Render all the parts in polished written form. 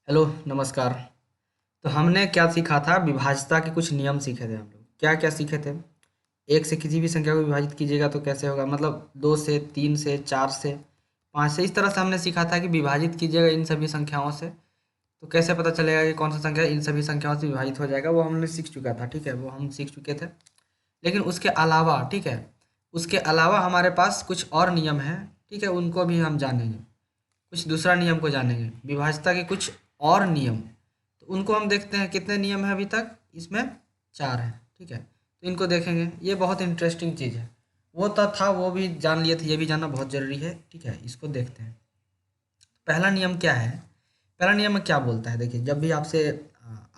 Hello नमस्कार। तो हमने क्या सीखा था, विभाज्यता के कुछ नियम सीखे थे हम लोग। क्या क्या सीखे थे? एक से किसी भी संख्या को विभाजित कीजिएगा तो कैसे होगा, मतलब दो से, तीन से, चार से, पाँच से, इस तरह से हमने सीखा था कि विभाजित कीजिएगा इन सभी संख्याओं से तो कैसे पता चलेगा कि कौन सा संख्या इन सभी संख्याओं से विभाजित हो जाएगा। वो हमने सीख चुका था, ठीक है, वो हम सीख चुके थे। लेकिन उसके अलावा, ठीक है, उसके अलावा हमारे पास कुछ और नियम हैं, ठीक है, उनको भी हम जानेंगे। कुछ दूसरा नियम को जानेंगे, विभाज्यता के कुछ और नियम। तो उनको हम देखते हैं। कितने नियम हैं अभी तक इसमें? चार हैं, ठीक है। तो इनको देखेंगे, ये बहुत इंटरेस्टिंग चीज़ है। वो तो था, वो भी जान लिए थे, ये भी जानना बहुत ज़रूरी है, ठीक है। इसको देखते हैं। पहला नियम क्या है? पहला नियम में क्या बोलता है, देखिए, जब भी आपसे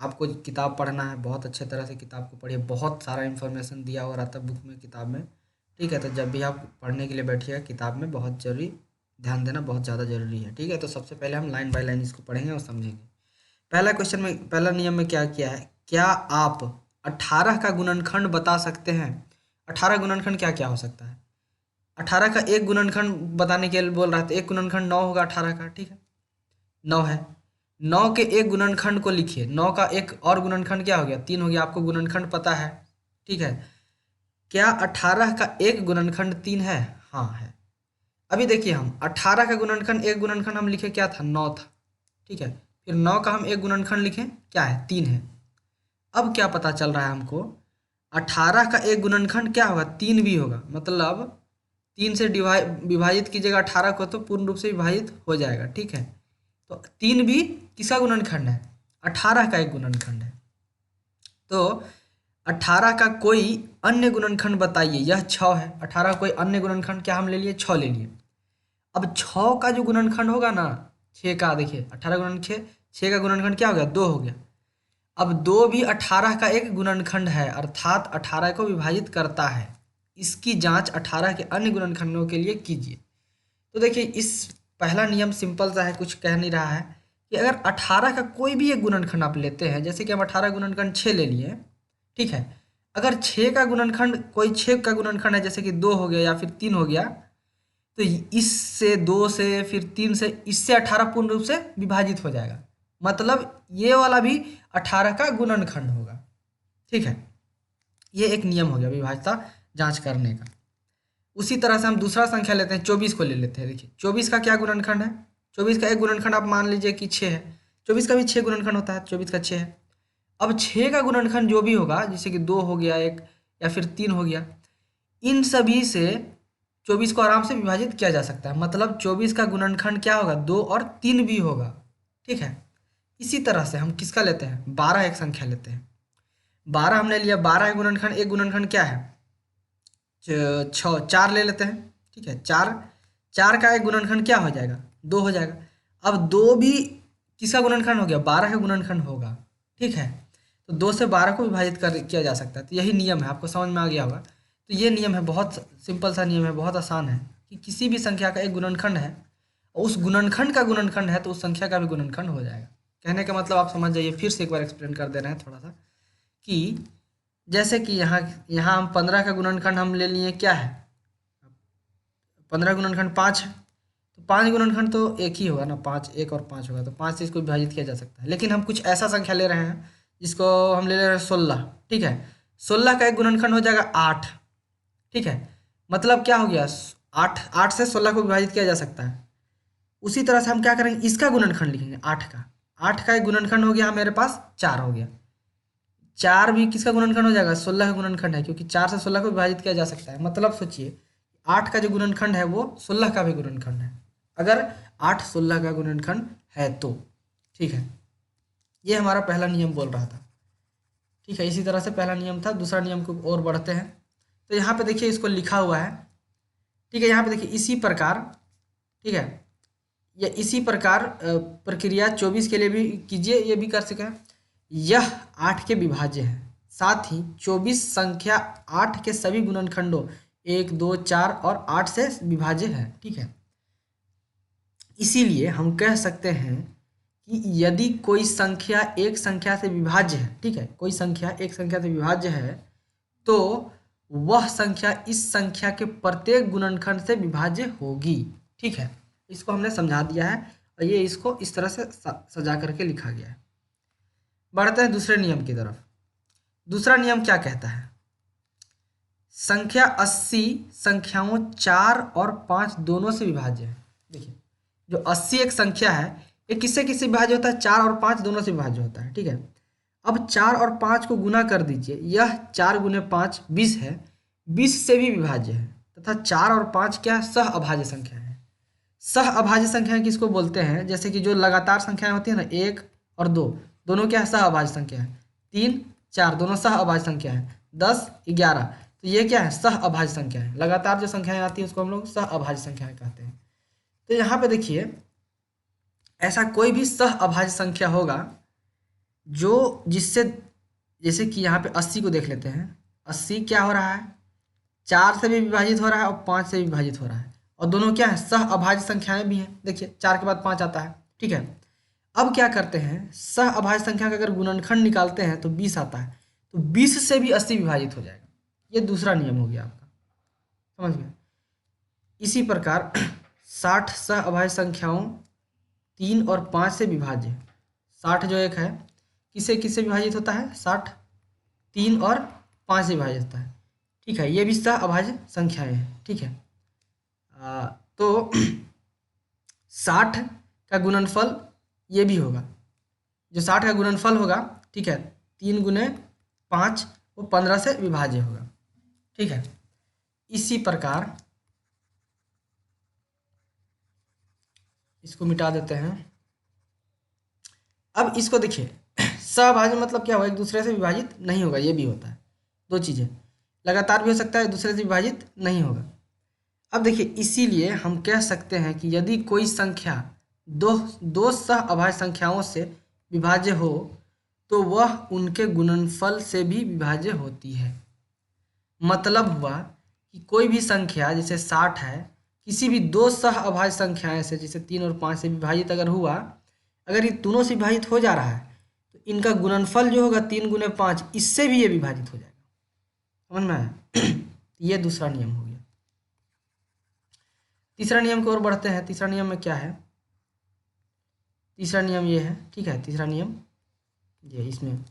आपको किताब पढ़ना है, बहुत अच्छे तरह से किताब को पढ़िए। बहुत सारा इन्फॉर्मेशन दिया हुआ रहता है बुक में, किताब में, ठीक है। तो जब भी आप पढ़ने के लिए बैठिएगा, किताब में बहुत ज़रूरी ध्यान देना बहुत ज़्यादा ज़रूरी है, ठीक है। तो सबसे पहले हम लाइन बाय लाइन इसको पढ़ेंगे और समझेंगे। पहला क्वेश्चन में, पहला नियम में क्या किया है, क्या आप 18 का गुणनखंड बता सकते हैं? 18 गुणनखंड क्या क्या हो सकता है? 18 का एक गुणनखंड बताने के लिए बोल रहा था। एक गुणनखंड 9 होगा 18 का, ठीक है, 9 है। 9 के एक गुणनखंड को लिखिए। 9 का एक और गुणनखंड क्या हो गया? 3 हो गया। आपको गुणनखंड पता है, ठीक है। क्या 18 का एक गुणनखंड 3 है? हाँ है। अभी देखिए, हम 18 का गुणनखंड, एक गुणनखंड हम लिखे क्या था? 9 था, ठीक है। फिर 9 का हम एक गुणनखंड लिखें, क्या है? 3 है। अब क्या पता चल रहा है हमको? 18 का एक गुणनखंड क्या होगा? 3 भी होगा। मतलब 3 से विभाजित कीजिएगा 18 को तो पूर्ण रूप से विभाजित हो जाएगा, ठीक है। तो 3 भी किसका गुणनखंड है? 18 का एक गुणनखंड है। तो 18 का कोई अन्य गुणनखंड बताइए। यह 6 है। 18 का कोई अन्य गुणनखंड क्या हम ले लिए? 6 ले लिए। अब 6 का जो गुणनखंड होगा ना, 6 का, देखिए 18 गुणन 6, 6 का गुणनखंड क्या हो गया? 2 हो गया। अब 2 भी 18 का एक गुणनखंड है, अर्थात 18 को विभाजित करता है। इसकी जांच 18 के अन्य गुणनखंडों के लिए कीजिए। तो देखिए, इस पहला नियम सिंपल सा है, कुछ कह नहीं रहा है कि अगर 18 का कोई भी एक गुणनखंड आप लेते हैं, जैसे कि हम 18 गुणनखंड 6 ले लिए, ठीक है। अगर 6 का गुणनखंड, कोई 6 का गुणनखंड है, जैसे कि 2 हो गया या फिर 3 हो गया, तो इससे, 2 से, फिर 3 से, इससे 18 पूर्ण रूप से विभाजित हो जाएगा। मतलब ये वाला भी 18 का गुणनखंड होगा, ठीक है। ये एक नियम हो गया विभाज्यता जांच करने का। उसी तरह से हम दूसरा संख्या लेते हैं, 24 को ले लेते हैं। देखिए 24 का क्या गुणनखंड है? 24 का एक गुणनखंड आप मान लीजिए कि 6 है। 24 का भी 6 गुणनखंड होता है, 24 का 6 है। अब 6 का गुणनखंड जो भी होगा, जैसे कि 2 हो गया एक, या फिर 3 हो गया, इन सभी से 24 को आराम से विभाजित किया जा सकता है। मतलब 24 का गुणनखंड क्या होगा? 2 और 3 भी होगा, ठीक है। इसी तरह से हम किसका लेते हैं? 12 एक संख्या लेते हैं। 12 हमने लिया। 12 का गुणनखंड, एक गुणनखंड क्या है? 6, 4 ले लेते हैं, ठीक है। 4, 4 का एक गुणनखंड क्या हो जाएगा? 2 हो जाएगा। अब 2 भी किसका गुणनखंड हो गया? 12 का गुणनखंड होगा, ठीक है। तो 2 से 12 को विभाजित कर किया जा सकता है। तो यही नियम है, आपको समझ में आ गया होगा। तो ये नियम है, बहुत सिंपल सा नियम है, बहुत आसान है कि किसी भी संख्या का एक गुणनखंड है, और उस गुणनखंड का गुणनखंड है, तो उस संख्या का भी गुणनखंड हो जाएगा। कहने का मतलब आप समझ जाइए। फिर से एक बार एक्सप्लेन कर दे रहे हैं थोड़ा सा, कि जैसे कि यहाँ यहाँ हम 15 का गुणनखंड हम ले लिए, क्या है? 15 गुणनखंड 5 है। तो 5 गुणनखंड तो एक ही होगा ना, 5, एक और 5 होगा, तो 5 से इसको विभाजित किया जा सकता है। लेकिन हम कुछ ऐसा संख्या ले रहे हैं जिसको हम ले रहे हैं 16, ठीक है। 16 का एक गुणनखंड हो जाएगा 8, ठीक है। मतलब क्या हो गया? 8, 8 से 16 को विभाजित किया जा सकता है। उसी तरह से हम क्या करेंगे? इसका गुणनखंड लिखेंगे, 8 का। 8 का एक गुणनखंड हो गया मेरे पास 4 हो गया। 4 भी किसका गुणनखंड हो जाएगा? 16 का गुणनखंड है, क्योंकि 4 से 16 को विभाजित किया जा सकता है। मतलब सोचिए, 8 का जो गुणनखंड है वो 16 का भी गुणनखंड है, अगर 8 16 का गुणनखंड है तो, ठीक है। ये हमारा पहला नियम बोल रहा था, ठीक है। इसी तरह से पहला नियम था। दूसरा नियम को और बढ़ते हैं। तो यहाँ पे देखिए, इसको लिखा हुआ है, ठीक है। यहाँ पे देखिए, इसी प्रकार, ठीक है, या इसी प्रकार प्रक्रिया 24 के लिए भी कीजिए, ये भी कर सकें। यह 8 के विभाज्य है। साथ ही 24 संख्या 8 के सभी गुणनखंडों 1, 2, 4 और 8 से विभाज्य है, ठीक है। इसीलिए हम कह सकते हैं कि यदि कोई संख्या एक संख्या से विभाज्य है, ठीक है, कोई संख्या एक संख्या से विभाज्य है, तो वह संख्या इस संख्या के प्रत्येक गुणनखंड से विभाज्य होगी, ठीक है। इसको हमने समझा दिया है। और ये इसको इस तरह से सजा करके लिखा गया है। बढ़ते हैं दूसरे नियम की तरफ। दूसरा नियम क्या कहता है? संख्या 80 संख्याओं 4 और 5 दोनों से विभाज्य है। देखिए, जो 80 एक संख्या है, ये किससे किससे विभाज्य होता है? 4 और 5 दोनों से विभाज्य होता है। ठीक है, अब 4 और 5 को गुना कर दीजिए। यह 4 गुने 5 20 है, 20 से भी विभाज्य है तथा 4 और 5 क्या सह अभाज्य संख्या है। सह अभाज्य संख्याएं किसको बोलते हैं? जैसे कि जो लगातार संख्याएं होती है ना, 1 और 2 दोनों क्या है? सह अभाज्य संख्या है। 3 4 दोनों सह अभाज्य संख्या है। 10 11 तो ये क्या है? सह अभाज्य संख्या है। लगातार जो संख्याएं आती है उसको हम लोग सह अभाज्य संख्याएं कहते हैं। तो यहाँ पे देखिए, ऐसा कोई भी सह अभाज्य संख्या होगा जो जिससे, जैसे कि यहाँ पे 80 को देख लेते हैं। 80 क्या हो रहा है? 4 से भी विभाजित हो रहा है और 5 से भी विभाजित हो रहा है, और दोनों क्या है? सह अभाज्य संख्याएं भी हैं। देखिए, 4 के बाद 5 आता है। ठीक है, अब क्या करते हैं? सह अभाज्य संख्या का अगर गुणनखंड निकालते हैं तो 20 आता है, तो 20 से भी 80 विभाजित हो जाएगा। ये दूसरा नियम हो गया आपका, समझ गए? इसी प्रकार 60 सह अभाज्य संख्याओं 3 और 5 से विभाज्य है। 60 जो एक है, किससे किससे विभाजित होता है? 60 3 और 5 से विभाजित होता है। ठीक है, ये भी सह अभाज्य संख्याएं हैं। ठीक है, तो 60 का गुणनफल ये भी होगा। जो 60 का गुणनफल होगा, ठीक है, 3 गुने 5 वो 15 से विभाज्य होगा। ठीक है, इसी प्रकार इसको मिटा देते हैं। अब इसको देखिए, सहभाज्य मतलब क्या होगा? एक दूसरे से विभाजित नहीं होगा, ये भी होता है। दो चीज़ें, लगातार भी हो सकता है, दूसरे से विभाजित नहीं होगा। अब देखिए, इसीलिए हम कह सकते हैं कि यदि कोई संख्या दो सह अभाज्य संख्याओं से विभाज्य हो तो वह उनके गुणनफल से भी विभाज्य होती है। मतलब हुआ कि कोई भी संख्या जैसे 60 है, किसी भी दो सह अभाज्य संख्याएं से, जैसे 3 और 5 से विभाजित अगर हुआ, अगर ये दोनों से विभाजित हो जा रहा है तो इनका गुणनफल जो होगा 3 गुने 5, इससे भी ये विभाजित हो जाएगा। समझ में आया? ये दूसरा नियम हो गया। तीसरा नियम की ओर बढ़ते हैं। तीसरा नियम में क्या है? तीसरा नियम ये है, ठीक है, तीसरा नियम ये, इसमें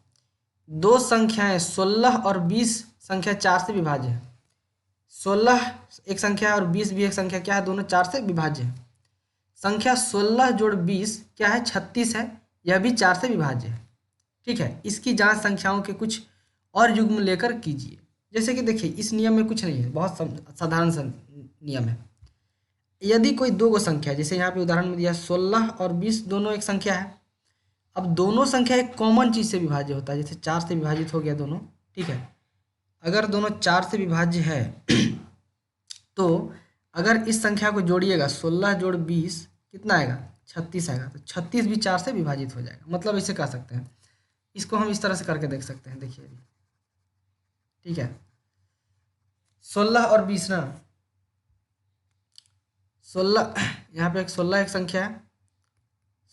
दो संख्याएं 16 और 20 संख्या 4 से विभाज्य है। 16 एक संख्या है और 20 भी एक संख्या, क्या है? दोनों 4 से विभाज्य है। संख्या 16 जोड़ 20 क्या है? 36 है, यह भी 4 से विभाज्य है। ठीक है, इसकी जांच संख्याओं के कुछ और युग्म लेकर कीजिए। जैसे कि देखिए, इस नियम में कुछ नहीं है, बहुत साधारण सा नियम है। यदि कोई दो गो संख्या है, जैसे यहाँ पे उदाहरण में दिया 16 और 20 दोनों एक संख्या है। अब दोनों संख्या एक कॉमन चीज़ से विभाज्य होता है, जैसे 4 से विभाजित हो गया दोनों। ठीक है, अगर दोनों 4 से विभाज्य है तो अगर इस संख्या को जोड़िएगा, 16 जोड़ 20 कितना आएगा? 36 आएगा। तो 36 भी 4 से विभाजित हो जाएगा। मतलब इसे कह सकते हैं, इसको हम इस तरह से करके देख सकते हैं। देखिए, ठीक है, 16 और 20 ना, 16 यहाँ पे 16 एक संख्या है,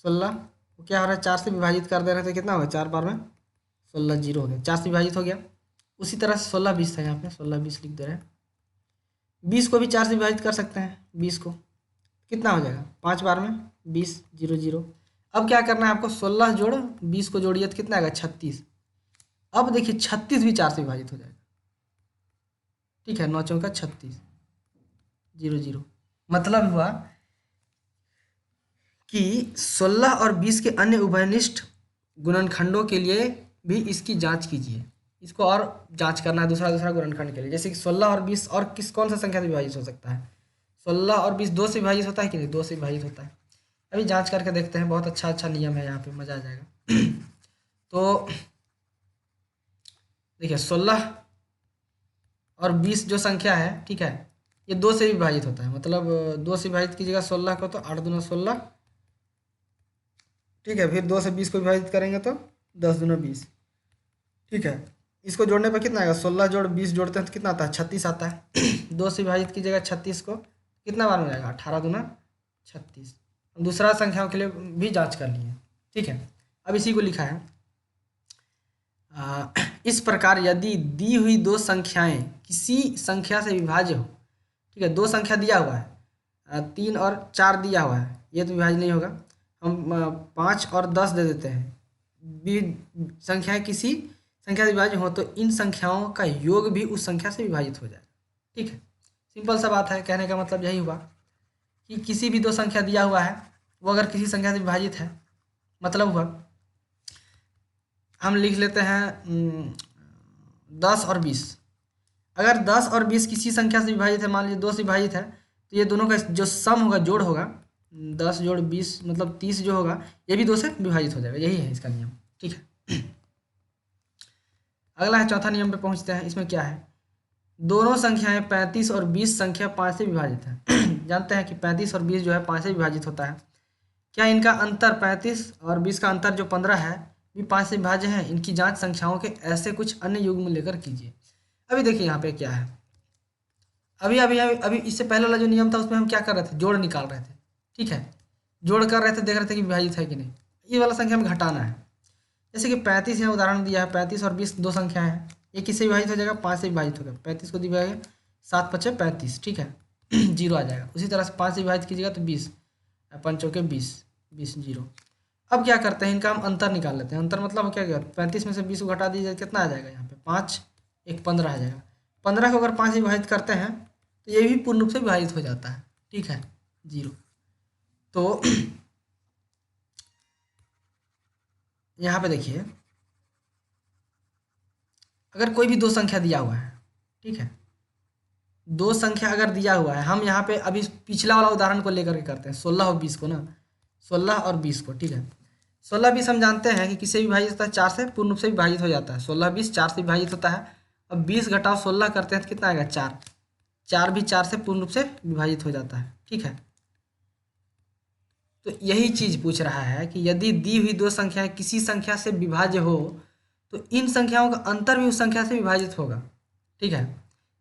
16 वो क्या हो रहा है? 4 से विभाजित कर दे रहे हैं तो कितना होगा? 4 बार में 16 जीरो हो गया, 4 से विभाजित हो गया। उसी तरह से 16 20 था, यहाँ पे 16 20 लिख दे रहे हैं। 20 को भी 4 से विभाजित कर सकते हैं। 20 को कितना हो जाएगा? 5 बार में 20 जीरो जीरो। अब क्या करना है आपको? 16 जोड़ 20 को जोड़िए तो कितना आएगा? 36। अब देखिए, 36 भी 4 से विभाजित हो जाएगा। ठीक है, 9 चौका 36 जीरो जीरो। मतलब हुआ कि 16 और 20 के अन्य उभयनिष्ठ गुणनखंडों के लिए भी इसकी जांच कीजिए। इसको और जांच करना है दूसरा दूसरा गुणनखंड के लिए। जैसे कि 16 और 20 और कौन सा संख्या से विभाजित हो सकता है? 16 और 20 2 से विभाजित होता है कि नहीं? 2 से विभाजित होता है। अभी जांच करके देखते हैं। बहुत अच्छा नियम है, यहाँ पे मज़ा आ जाएगा। तो देखिए, 16 और 20 जो संख्या है, ठीक है, ये 2 से विभाजित होता है। मतलब 2 से विभाजित कीजिएगा 16 को तो 8 दूना 16। ठीक है, फिर 2 से 20 को विभाजित करेंगे तो 10 दूना 20। ठीक है, इसको जोड़ने पर कितना आएगा? 16 जोड़ 20 जोड़ते हैं तो कितना आता है? 36 आता है। 2 से विभाजित कीजिएगा 36 को, कितना बार में जाएगा? 18 दूना 36। दूसरा संख्याओं के लिए भी जांच कर लिए। ठीक है, अब इसी को लिखा है, इस प्रकार यदि दी हुई दो संख्याएं किसी संख्या से विभाज्य हो, ठीक है, दो संख्या दिया हुआ है, 3 और 4 दिया हुआ है, ये तो विभाज्य नहीं होगा। हम 5 और 10 दे देते हैं, संख्याएं किसी संख्या से विभाज्य हो तो इन संख्याओं का योग भी उस संख्या से विभाजित हो जाए। ठीक है, सिंपल सा बात है, कहने का मतलब यही हुआ कि किसी भी दो संख्या दिया हुआ है, वो अगर किसी संख्या से विभाजित है, मतलब हुआ हम लिख लेते हैं 10 और 20। अगर 10 और 20 किसी संख्या से विभाजित है, मान लीजिए 2 से विभाजित है, तो ये दोनों का जो सम होगा, जोड़ होगा, 10 जोड़ 20 मतलब 30 जो होगा, ये भी 2 से विभाजित हो जाएगा। यही है इसका नियम। ठीक है, अगला है चौथा नियम पे पहुंचते हैं। इसमें क्या है, दोनों संख्याएं 35 और 20 संख्या 5 से विभाजित है। जानते हैं कि 35 और 20 जो है 5 से विभाजित होता है। क्या इनका अंतर 35 और 20 का अंतर जो 15 है भी 5 से विभाज्य है? इनकी जांच संख्याओं के ऐसे कुछ अन्य युग्म लेकर कीजिए। अभी देखिए यहाँ पे क्या है, अभी अभी अभी इससे पहले वाला जो नियम था उसमें हम क्या कर रहे थे, जोड़ निकाल रहे थे। ठीक है, जोड़ कर रहे थे, देख रहे थे कि विभाजित है कि नहीं। ये वाला संख्या में घटाना है। जैसे कि 35 यहाँ उदाहरण दिया है, 35 और 20 दो संख्या है, ये किससे विभाजित हो जाएगा, 5 से विभाजित होगा। 35 को दिया है 7 पचे 35, ठीक है, जीरो आ जाएगा। उसी तरह से 5 से विभाजित कीजिएगा तो 20, 5 चौके 20, 20 जीरो। अब क्या करते हैं, इनका हम अंतर निकाल लेते हैं। अंतर मतलब क्या, 35 में से 20 को घटा दीजिए, कितना आ जाएगा यहाँ पे, 5 एक 15 आ जाएगा। 15 को अगर 5 से विभाजित करते हैं तो ये भी पूर्ण रूप से विभाजित हो जाता है। ठीक है, जीरो। तो यहाँ पे देखिए, अगर कोई भी दो संख्या दिया हुआ है, ठीक है, दो संख्या अगर दिया हुआ है, हम यहाँ पे अभी पिछला वाला उदाहरण को लेकर के करते हैं, 16 और 20 को ना, 16 और 20 को। ठीक है, 16 20 हम जानते हैं कि किससे विभाजित होता है, 4 से पूर्ण रूप से विभाजित हो जाता है। 16 20 4 से विभाजित होता है। अब 20 घटाओ 16 करते हैं तो कितना आएगा, 4। 4 भी 4 से पूर्ण रूप से विभाजित हो जाता है। ठीक है, तो यही चीज पूछ रहा है कि यदि दी हुई दो संख्याएं किसी संख्या से विभाज्य हो तो इन संख्याओं का अंतर भी उस संख्या से विभाजित होगा। ठीक है,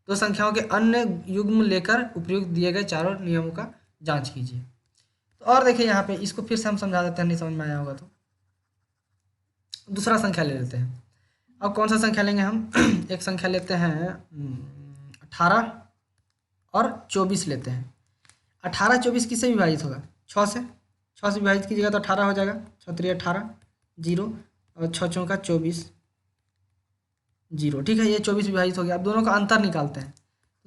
दो संख्याओं के अन्य युग्म लेकर उपयुक्त दिए गए चारों नियमों का जांच कीजिए। तो और देखिए यहाँ पे, इसको फिर से हम समझा देते हैं, नहीं समझ में आया होगा तो। दूसरा संख्या ले लेते हैं। अब कौन सा संख्या लेंगे हम एक संख्या लेते हैं 18 और 24 लेते हैं। 18 24 किससे विभाजित होगा, 6 से। 6 से विभाजित कीजिएगा तो 18 हो जाएगा, 6 3 18 जीरो, और 6 चौका 24 जीरो। ठीक है, ये 24 विभाजित हो गया। अब दोनों का अंतर निकालते हैं।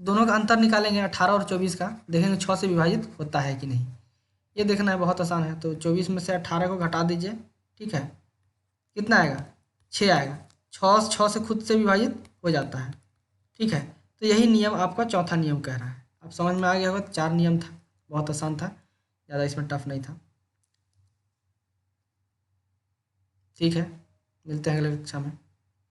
दोनों का अंतर निकालेंगे 18 और 24 का, देखेंगे 6 से विभाजित होता है कि नहीं, ये देखना है, बहुत आसान है। तो 24 में से 18 को घटा दीजिए। ठीक है, कितना आएगा, 6 आएगा। 6 से खुद से विभाजित हो जाता है। ठीक है, तो यही नियम आपका चौथा नियम कह रहा है। अब समझ में आ गया होगा, 4 नियम था, बहुत आसान था, ज़्यादा इसमें टफ नहीं था। ठीक है, मिलते हैं अगले कक्षा में।